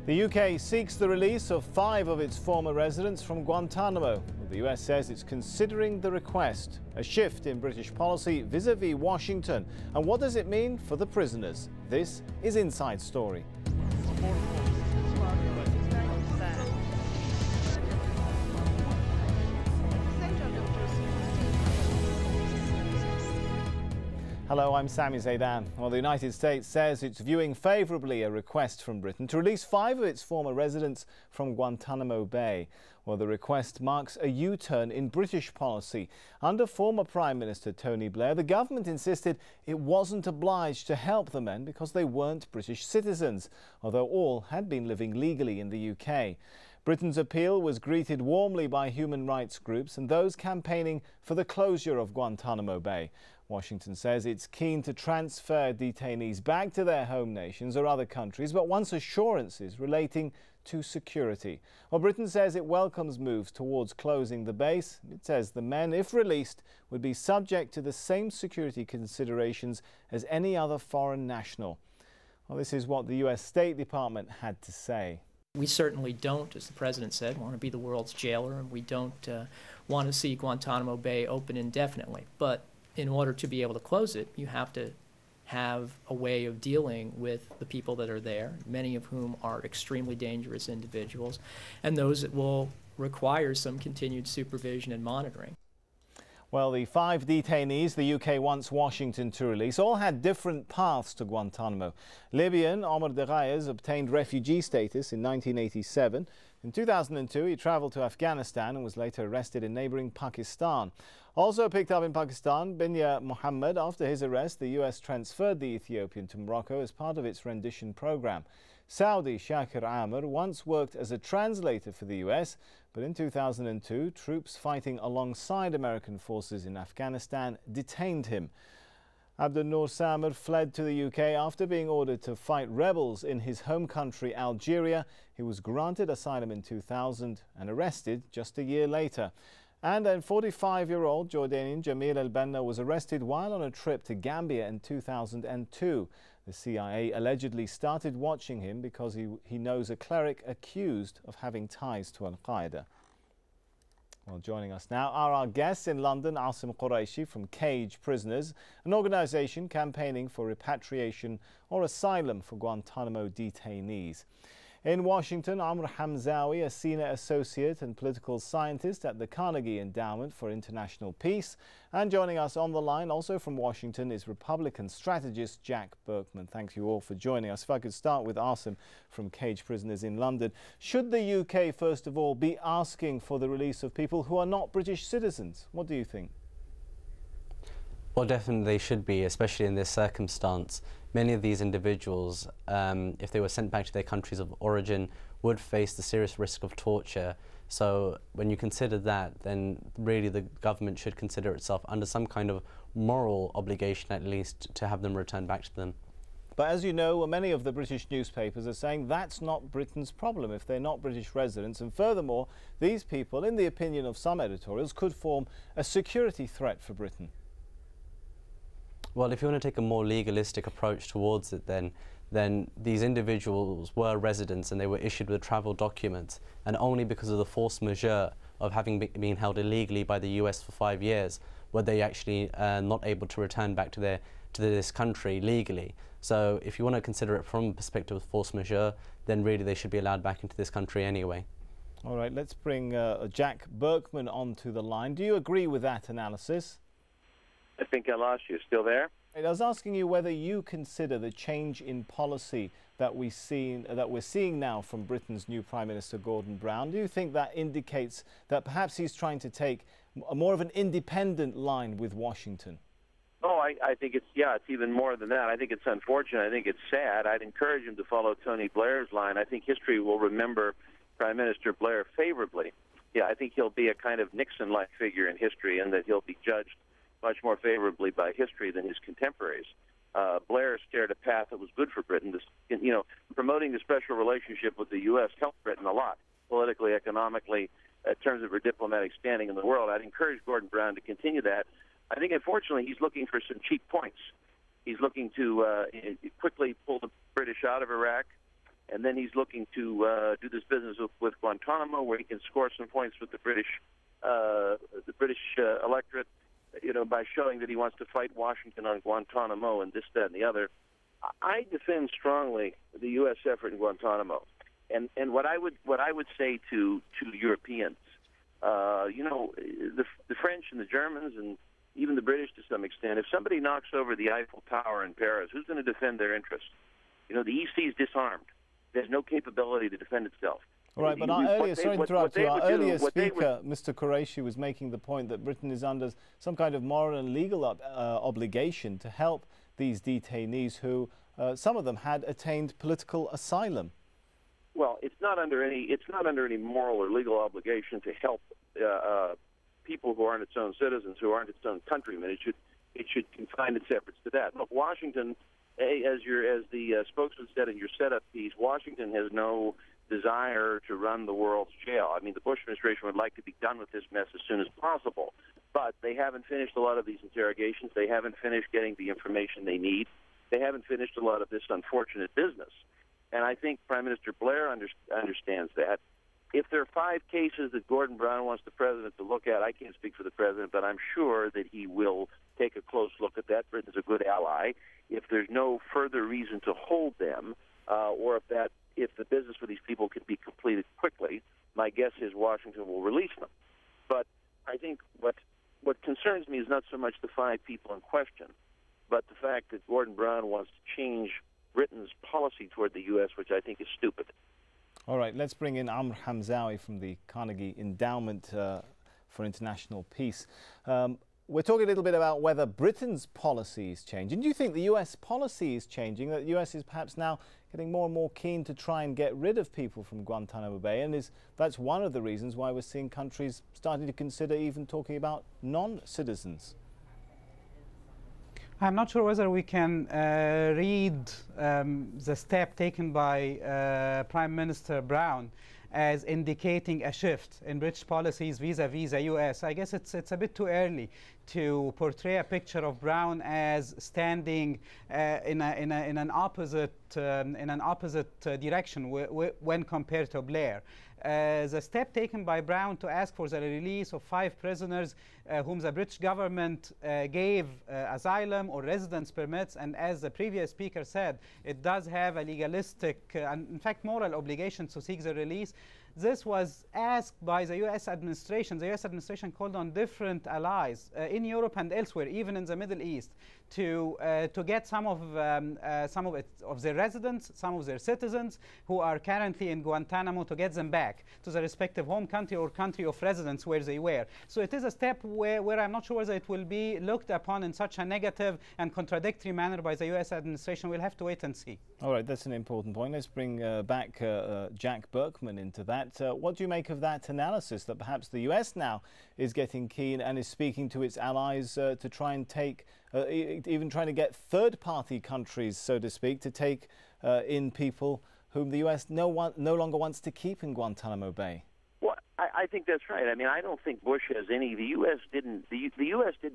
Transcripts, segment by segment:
The UK seeks the release of 5 of its former residents from Guantanamo. The US says it's considering the request, a shift in British policy vis-à-vis Washington. And what does it mean for the prisoners? This is Inside Story. Hello, I'm Sami Zaidan. Well, the United States says it's viewing favourably a request from Britain to release 5 of its former residents from Guantanamo Bay. Well, the request marks a U-turn in British policy. Under former Prime Minister Tony Blair, the government insisted it wasn't obliged to help the men because they weren't British citizens, although all had been living legally in the UK. Britain's appeal was greeted warmly by human rights groups and those campaigning for the closure of Guantanamo Bay. Washington says it's keen to transfer detainees back to their home nations or other countries, but wants assurances relating to security. Well, Britain says it welcomes moves towards closing the base. It says the men, if released, would be subject to the same security considerations as any other foreign national. Well, this is what the US State Department had to say. We certainly don't, as the President said, want to be the world's jailer, and we don't want to see Guantanamo Bay open indefinitely. But in order to be able to close it, you have to have a way of dealing with the people that are there, many of whom are extremely dangerous individuals, and those that will require some continued supervision and monitoring. Well, the 5 detainees the UK wants Washington to release all had different paths to Guantanamo. Libyan Omar Deghayes obtained refugee status in 1987. In 2002, he travelled to Afghanistan and was later arrested in neighbouring Pakistan. Also picked up in Pakistan, Binya Mohammed. After his arrest, the US transferred the Ethiopian to Morocco as part of its rendition programme. Saudi Shakir Amr once worked as a translator for the US, but in 2002, troops fighting alongside American forces in Afghanistan detained him. Abdul Noor Samir fled to the UK after being ordered to fight rebels in his home country, Algeria. He was granted asylum in 2000 and arrested just a year later. And a 45-year-old Jordanian, Jamil al-Banna, was arrested while on a trip to Gambia in 2002. The CIA allegedly started watching him because he knows a cleric accused of having ties to Al-Qaeda. Well, joining us now are our guests in London, Asim Qureshi from Cage Prisoners, an organisation campaigning for repatriation or asylum for Guantanamo detainees. In Washington, Amr HAMZAWI, a senior associate and political scientist at the Carnegie Endowment for International Peace. And joining us on the line, also from Washington, is Republican strategist Jack BURKMAN. Thank you all for joining us. If I could start with Asim from Cage Prisoners in London. Should the UK, first of all, be asking for the release of people who are not British citizens? What do you think? Well, definitely they should be, especially in this circumstance. Many of these individuals, if they were sent back to their countries of origin, would face the serious risk of torture. So when you consider that, then really the government should consider itself under some kind of moral obligation, at least, to have them returned back to them. But as you know, many of the British newspapers are saying that's not Britain's problem if they're not British residents. And furthermore, these people, in the opinion of some editorials, could form a security threat for Britain. Well, if you want to take a more legalistic approach towards it, then these individuals were residents and they were issued with travel documents, and only because of the force majeure of having been held illegally by the US for 5 years were they actually not able to return back to this country legally. So if you want to consider it from a perspective of force majeure, then really they should be allowed back into this country anyway. All right, let's bring Jack BURKMAN onto the line. Do you agree with that analysis? I think I lost you. Still there? I was asking you whether you consider the change in policy that we're seeing now from Britain's new Prime Minister Gordon Brown. Do you think that indicates that perhaps he's trying to take more of an independent line with Washington? Oh, I think it's even more than that. I think it's unfortunate. I think it's sad. I'd encourage him to follow Tony Blair's line. I think history will remember Prime Minister Blair favorably. Yeah, I think he'll be a kind of Nixon-like figure in history, and that he'll be judged much more favorably by history than his contemporaries. Blair steered a path that was good for Britain. Promoting the special relationship with the U.S. helped Britain a lot, politically, economically, in terms of her diplomatic standing in the world. I'd encourage Gordon Brown to continue that. I think, unfortunately, he's looking for some cheap points. He's looking to quickly pull the British out of Iraq and then he's looking to do this business with Guantanamo, where he can score some points with the British electorate, by showing that he wants to fight Washington on Guantanamo and this, that, and the other. I defend strongly the U.S. effort in Guantanamo, and what I would say to Europeans, the French and the Germans and even the British to some extent, if somebody knocks over the Eiffel Tower in Paris, who's going to defend their interests? The EC is disarmed. There's no capability to defend itself. All right, but our earlier speaker, Mr. Qureshi, was making the point that Britain is under some kind of moral and legal obligation to help these detainees who, some of them had attained political asylum. Well, it's not under any moral or legal obligation to help people who aren't its own citizens, who aren't its own countrymen. It should confine its efforts to that. Look, Washington, as the spokesman said in your setup piece, Washington has no desire to run the world's jail. I mean, the Bush administration would like to be done with this mess as soon as possible, but they haven't finished a lot of these interrogations. They haven't finished getting the information they need. They haven't finished a lot of this unfortunate business. And I think Prime Minister Blair understands that. If there are 5 cases that Gordon Brown wants the president to look at, I can't speak for the president, but I'm sure that he will take a close look at that. Britain's a good ally. If there's no further reason to hold them, or if the business with these people can be completed quickly, my guess is Washington will release them. But I think what concerns me is not so much the 5 people in question, but the fact that Gordon Brown wants to change Britain's policy toward the U.S., which I think is stupid. All right, let's bring in Amr HAMZAWI from the Carnegie Endowment for International Peace. We're talking a little bit about whether Britain's policy is changing. Do you think the U.S. policy is changing, that the U.S. is perhaps now getting more and more keen to try and get rid of people from Guantanamo Bay, and that's one of the reasons why we're seeing countries starting to consider even talking about non-citizens? I'm not sure whether we can read the step taken by Prime Minister Brown as indicating a shift in British policies vis-a-vis the U.S. I guess it's a bit too early to portray a picture of Brown as standing in an opposite direction when compared to Blair. The step taken by Brown to ask for the release of 5 prisoners whom the British government gave asylum or residence permits, and as the previous speaker said, it does have a legalistic and in fact moral obligation to seek the release. This was asked by the U.S. administration. The U.S. administration called on different allies in Europe and elsewhere, even in the Middle East, to get some of their residents, some of their citizens who are currently in Guantanamo, to get them back to the respective home country or country of residence where they were. So it is a step where I'm not sure whether it will be looked upon in such a negative and contradictory manner by the U.S. administration. We'll have to wait and see. All right, that's an important point. Let's bring back Jack BURKMAN into that. What do you make of that analysis, that perhaps the U.S. now is getting keen and is speaking to its allies to try and take, even trying to get third-party countries, so to speak, to take in people whom the U.S. no longer wants to keep in Guantanamo Bay? Well, I think that's right. I mean, I don't think Bush has any. The U.S. didn't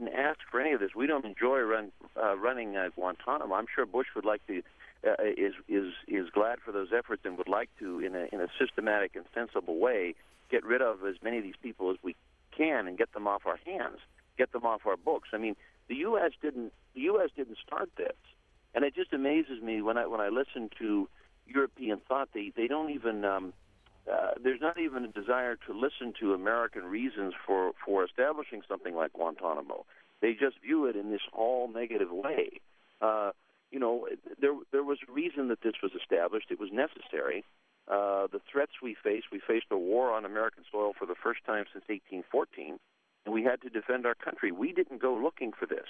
ask for any of this. We don't enjoy running Guantanamo. I'm sure Bush would like to. Is glad for those efforts and would like to, in a systematic and sensible way, get rid of as many of these people as we can and get them off our hands, get them off our books. I mean, the U.S. didn't start this, and it just amazes me when I listen to European thought. They don't even there's not even a desire to listen to American reasons for establishing something like Guantanamo. They just view it in this all negative way. There was a reason that this was established. It was necessary. The threats we faced a war on American soil for the first time since 1814, and we had to defend our country. We didn't go looking for this.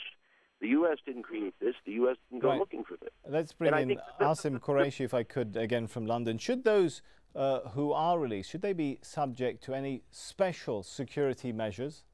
The U.S. didn't create this. The U.S. didn't go looking for this. Let's bring in Asim Qureshi, if I could, again from London. Should those who are released, should they be subject to any special security measures?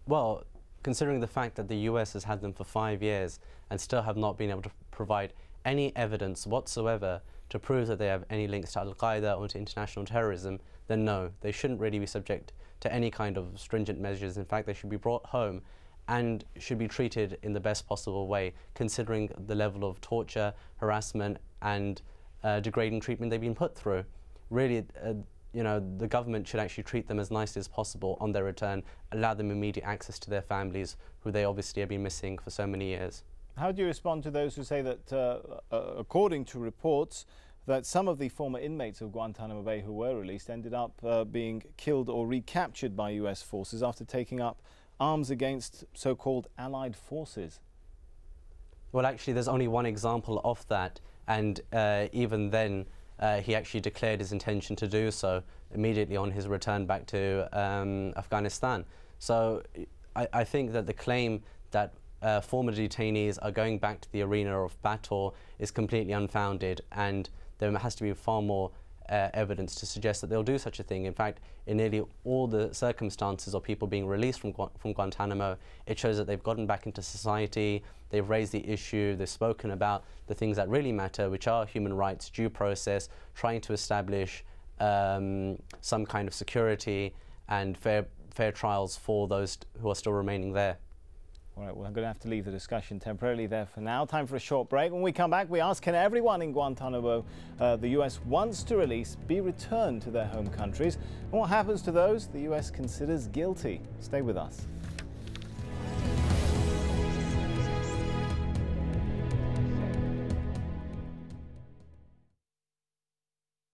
Well, considering the fact that the US has had them for 5 years and still have not been able to provide any evidence whatsoever to prove that they have any links to Al-Qaeda or to international terrorism, then no, they shouldn't really be subject to any kind of stringent measures. In fact, they should be brought home and should be treated in the best possible way, considering the level of torture, harassment, and degrading treatment they've been put through. Really, you know, the government should actually treat them as nicely as possible on their return, allow them immediate access to their families, who they obviously have been missing for so many years. How do you respond to those who say that, according to reports, that some of the former inmates of Guantanamo Bay who were released ended up being killed or recaptured by US forces after taking up arms against so-called allied forces? Well, actually, there's only one example of that, and even then, he actually declared his intention to do so immediately on his return back to Afghanistan. So I think that the claim that former detainees are going back to the arena of battle is completely unfounded, and there has to be far more evidence to suggest that they'll do such a thing. In fact, in nearly all the circumstances of people being released from Guantanamo, it shows that they've gotten back into society, they've raised the issue, they've spoken about the things that really matter, which are human rights, due process, trying to establish some kind of security and fair trials for those who are still remaining there. All right, well, I'm going to have to leave the discussion temporarily there for now. Time for a short break. When we come back, we ask, can everyone in Guantanamo the US wants to release be returned to their home countries? And what happens to those the US considers guilty? Stay with us.